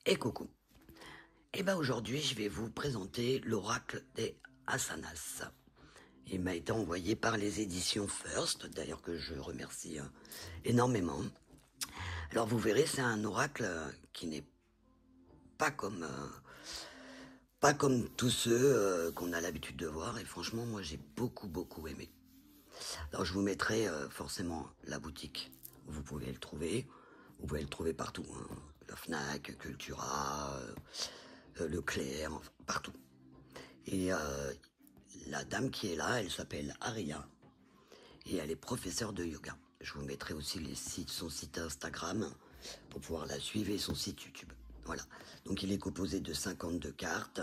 Et coucou. Et ben aujourd'hui, je vais vous présenter l'oracle des Asanas. Il m'a été envoyé par les éditions First, d'ailleurs que je remercie énormément. Alors vous verrez, c'est un oracle qui n'est pas comme pas comme tous ceux qu'on a l'habitude de voir. Et franchement, moi j'ai beaucoup aimé. Alors je vous mettrai forcément la boutique où vous pouvez le trouver. Vous pouvez le trouver partout, hein. La Fnac, Cultura, Leclerc, enfin, partout. Et la dame qui est là, elle s'appelle Aria et elle est professeure de yoga. Je vous mettrai aussi son site Instagram pour pouvoir la suivre et son site YouTube. Voilà. Donc il est composé de 52 cartes.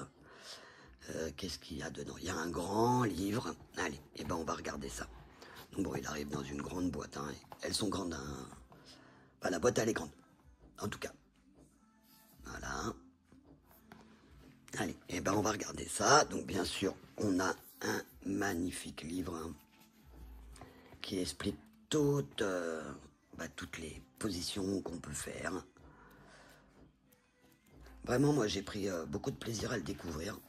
Qu'est-ce qu'il y a dedans? Il y a un grand livre. Allez, et ben on va regarder ça. Donc bon, il arrive dans une grande boîte. Hein. Elles sont grandes. Hein. Enfin, la boîte elle est grande. En tout cas. Voilà. Allez, et ben on va regarder ça. Donc bien sûr, on a un magnifique livre hein, qui explique toutes les positions qu'on peut faire. Vraiment, moi j'ai pris beaucoup de plaisir à le découvrir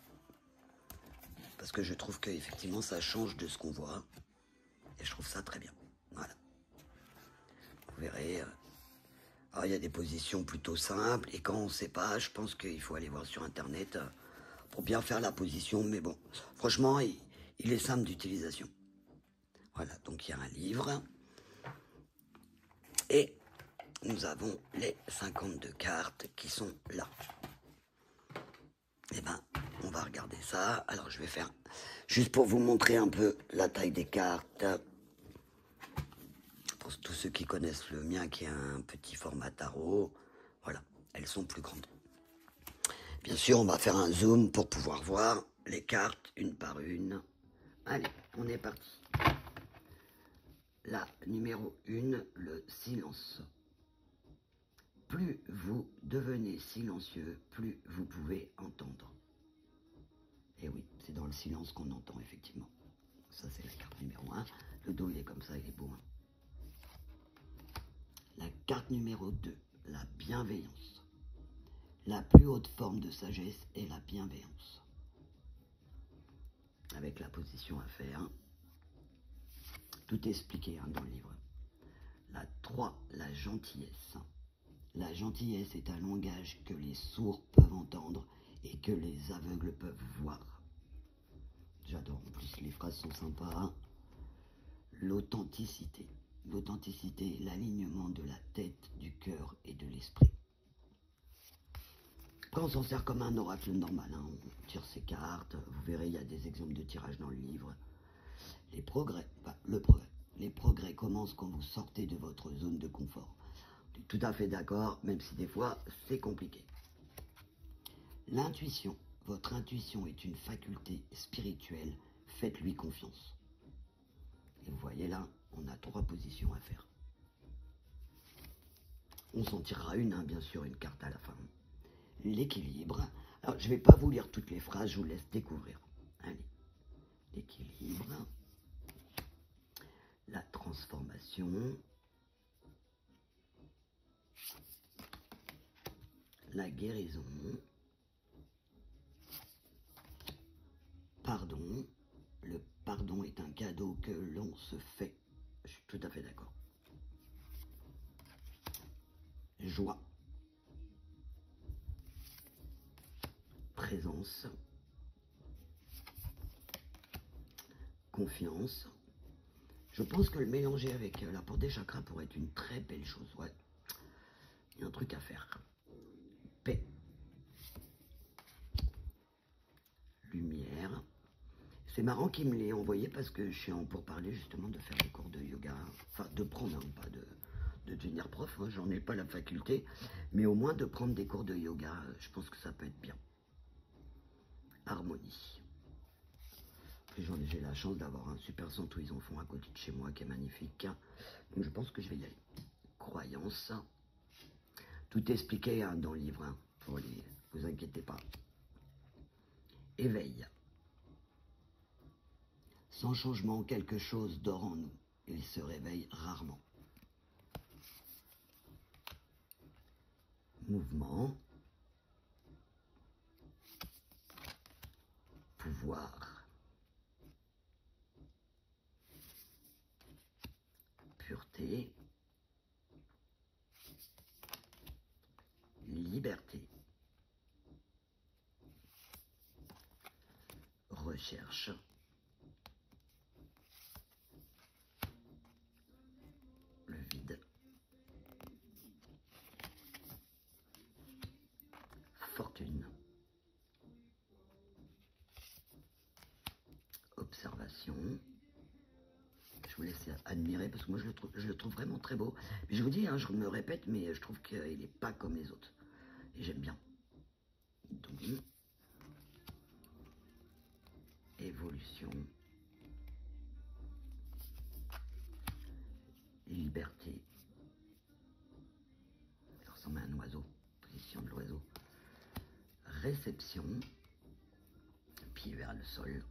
parce que je trouve qu'effectivement ça change de ce qu'on voit et je trouve ça très bien. Voilà, vous verrez. Alors il y a des positions plutôt simples et quand on ne sait pas, je pense qu'il faut aller voir sur internet pour bien faire la position. Mais bon, franchement, il est simple d'utilisation. Voilà, donc il y a un livre et nous avons les 52 cartes qui sont là. Eh ben, on va regarder ça. Alors, je vais faire, juste pour vous montrer un peu la taille des cartes. Pour tous ceux qui connaissent le mien, qui est un petit format tarot. Voilà, elles sont plus grandes. Bien sûr, on va faire un zoom pour pouvoir voir les cartes une par une. Allez, on est parti. La numéro 1, le silence. Plus vous devenez silencieux, plus vous pouvez entendre. Et oui, c'est dans le silence qu'on entend, effectivement. Ça, c'est la carte numéro 1. Le dos, il est comme ça, il est beau. Hein. La carte numéro 2, la bienveillance. La plus haute forme de sagesse est la bienveillance. Avec la position à faire. Tout est expliqué hein, dans le livre. La 3, la gentillesse. La gentillesse est un langage que les sourds peuvent entendre et que les aveugles peuvent voir. J'adore, en plus les phrases sont sympas. L'authenticité. L'authenticité est l'alignement de la tête, du cœur et de l'esprit. Quand on s'en sert comme un oracle normal, hein, on tire ses cartes, vous verrez, il y a des exemples de tirage dans le livre. Les progrès, les progrès commencent quand vous sortez de votre zone de confort. Je suis tout à fait d'accord, même si des fois, c'est compliqué. L'intuition. Votre intuition est une faculté spirituelle. Faites-lui confiance. Et vous voyez là, on a 3 positions à faire. On s'en tirera une, hein, bien sûr, une carte à la fin. L'équilibre. Alors, je ne vais pas vous lire toutes les phrases, je vous laisse découvrir. Allez. L'équilibre. La transformation. La guérison. Pardon. Le pardon est un cadeau que l'on se fait. Je suis tout à fait d'accord. Joie. Présence. Confiance. Je pense que le mélanger avec la porte des chakras pourrait être une très belle chose. Ouais. Il y a un truc à faire. Paix. Lumière. C'est marrant qu'il me l'ait envoyé parce que je suis en pour parler justement de faire des cours de yoga. Enfin, de prendre, hein, pas de devenir prof. Hein, j'en ai pas la faculté. Mais au moins de prendre des cours de yoga, je pense que ça peut être bien. Harmonie. J'ai la chance d'avoir un super centre où ils en font à côté de chez moi qui est magnifique. Donc je pense que je vais y aller. Croyance. Tout est expliqué hein, dans le livre. Hein, vous inquiétez pas. Éveil. Sans changement, quelque chose dort en nous. Il se réveille rarement. Mouvement. liberté, recherche, le vide, fortune, observation. Je vous laisse admirer parce que moi je le trouve vraiment très beau. Mais je vous dis, hein, je me répète, mais je trouve qu'il n'est pas comme les autres. Et j'aime bien. Donc, évolution, liberté. Ça ressemble à un oiseau, position de l'oiseau. Réception, pied vers le sol,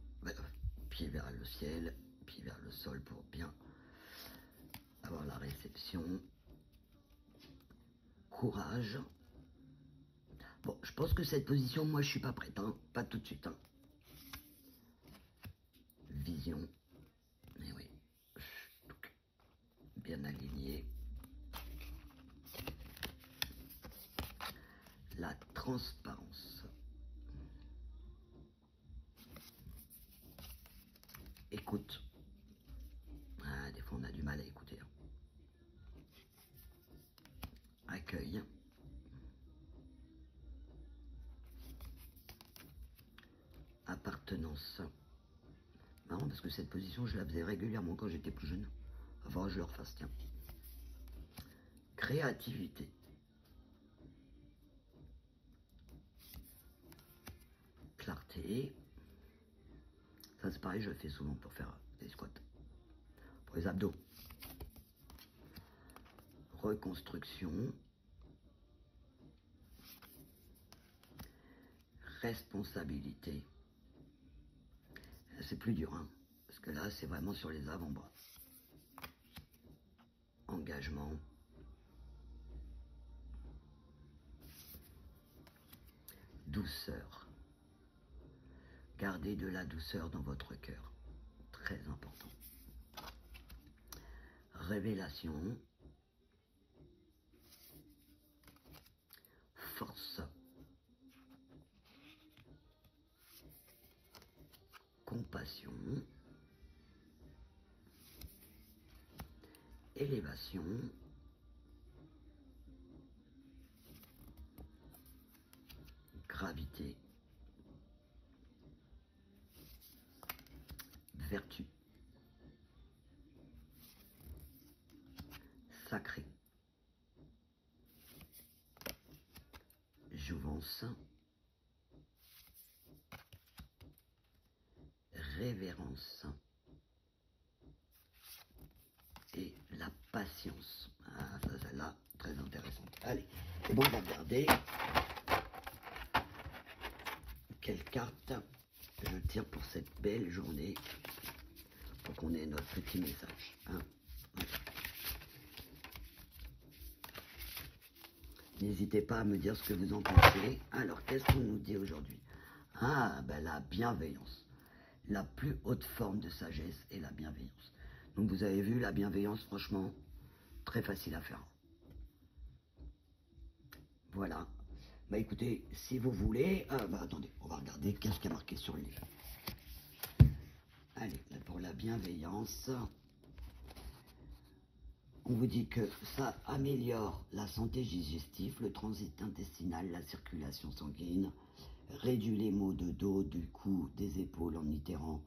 pied vers le ciel, pied vers le sol pour bien avoir la réception. Courage. Bon, je pense que cette position, moi, je suis pas prête, hein, pas tout de suite. Hein. Vision. Mais oui, donc, bien aligné. La transparence. Écoute. Ah, des fois, on a du mal à écouter. Hein. Accueil. Appartenance. Marrant parce que cette position, je la faisais régulièrement quand j'étais plus jeune. Avant, je le refasse, tiens. Créativité. Clarté. Ça, c'est pareil, je le fais souvent pour faire des squats. Pour les abdos. Reconstruction. Responsabilité. C'est plus dur, hein, parce que là, c'est vraiment sur les avant-bras. Engagement. Douceur. Gardez de la douceur dans votre cœur. Très important. Révélation. Force. Compassion. Élévation. Gravité. Vertu. Sacré. Jouvence. Révérence. Et la patience. Ah, ça, celle-là, très intéressante. Allez, et bon, on va regarder quelle carte je tire pour cette belle journée, pour qu'on ait notre petit message. Hein. Ouais. N'hésitez pas à me dire ce que vous en pensez. Alors, qu'est-ce qu'on nous dit aujourd'hui? Ah, ben la bienveillance. La plus haute forme de sagesse est la bienveillance. Donc, vous avez vu, la bienveillance, franchement, très facile à faire. Voilà. Bah écoutez, si vous voulez... attendez, on va regarder qu'est-ce qu'il y a marqué sur le livre. Allez, là, pour la bienveillance... On vous dit que ça améliore la santé digestive, le transit intestinal, la circulation sanguine, réduit les maux de dos, du cou, des épaules en étirant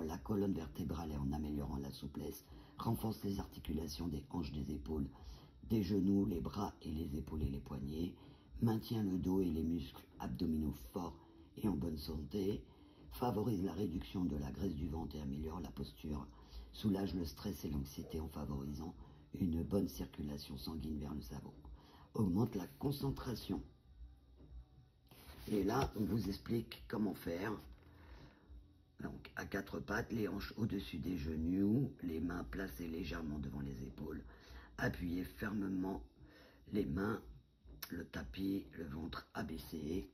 la colonne vertébrale et en améliorant la souplesse, renforce les articulations des hanches, des épaules, des genoux, les bras et les épaules et les poignets, maintient le dos et les muscles abdominaux forts et en bonne santé, favorise la réduction de la graisse du ventre et améliore la posture, soulage le stress et l'anxiété en favorisant une bonne circulation sanguine vers le cerveau, augmente la concentration. Et là, on vous explique comment faire. Donc, à quatre pattes, les hanches au-dessus des genoux, les mains placées légèrement devant les épaules, appuyez fermement les mains, le tapis, le ventre abaissé.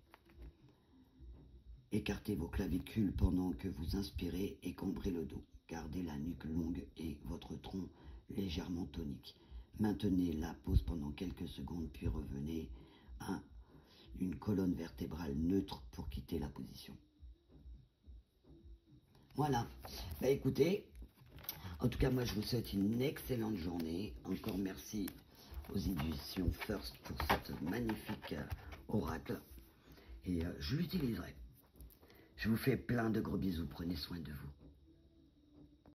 Écartez vos clavicules pendant que vous inspirez et cambrez le dos. Gardez la nuque longue et votre tronc légèrement tonique. Maintenez la pause pendant quelques secondes, puis revenez à une colonne vertébrale neutre pour quitter la position. Voilà. Bah écoutez, en tout cas, moi, je vous souhaite une excellente journée. Encore merci aux éditions First pour cette magnifique oracle. Et je l'utiliserai. Je vous fais plein de gros bisous. Prenez soin de vous.